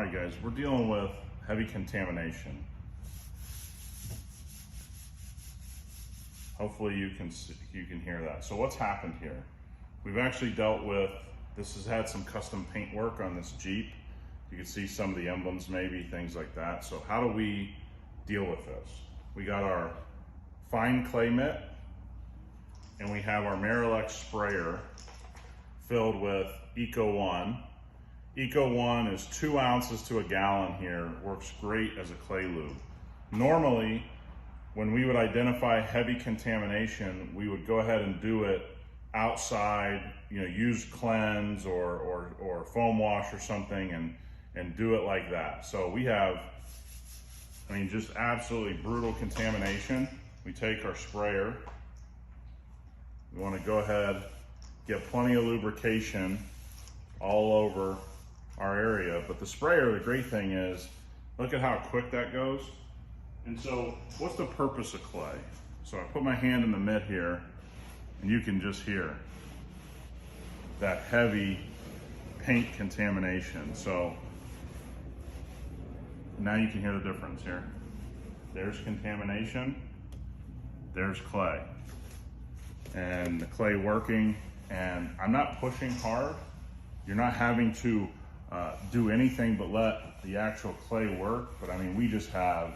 right, guys, we're dealing with heavy contamination. Hopefully you can hear that. So what's happened here? We've actually dealt with, this has had some custom paint work on this Jeep. You can see some of the emblems maybe, things like that. So how do we deal with this? We got our fine clay mitt and we have our Miralax sprayer filled with EcoOne. EcoOne is 2 ounces to a gallon here, works great as a clay lube. Normally, when we would identify heavy contamination, we would go ahead and do it outside, use cleanse or foam wash or something and do it like that. So we have, just absolutely brutal contamination. We take our sprayer, we want to go ahead, get plenty of lubrication all over our area. But the sprayer, the great thing is, look at how quick that goes. And so what's the purpose of clay? So I put my hand in the mitt here and you can just hear that heavy paint contamination. So now you can hear the difference here. There's contamination, there's clay. And the clay working, and I'm not pushing hard. You're not having to do anything but let the actual clay work. But we just have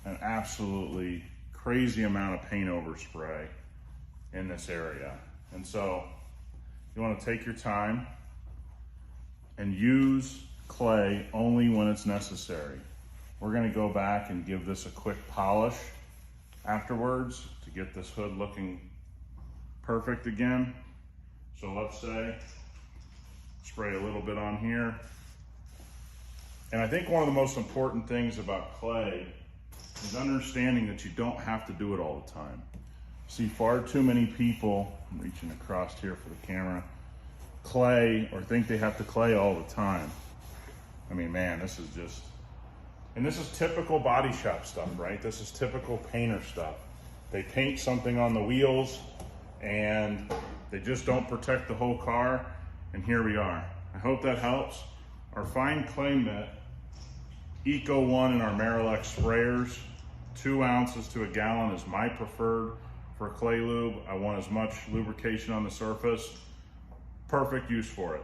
an absolutely crazy amount of paint overspray in this area. And so you want to take your time and use clay only when it's necessary. We're going to go back and give this a quick polish afterwards to get this hood looking perfect again. So let's say spray a little bit on here. And I think one of the most important things about clay is understanding that you don't have to do it all the time. See far too many people, I'm reaching across here for the camera, clay or think they have to clay all the time. Man, this is just, and this is typical body shop stuff, right? This is typical painter stuff. They paint something on the wheels and they just don't protect the whole car, and here we are. I hope that helps. Our fine clay mitt, EcoOne and our Miralax sprayers, 2 ounces to a gallon is my preferred for clay lube. I want as much lubrication on the surface. Perfect use for it.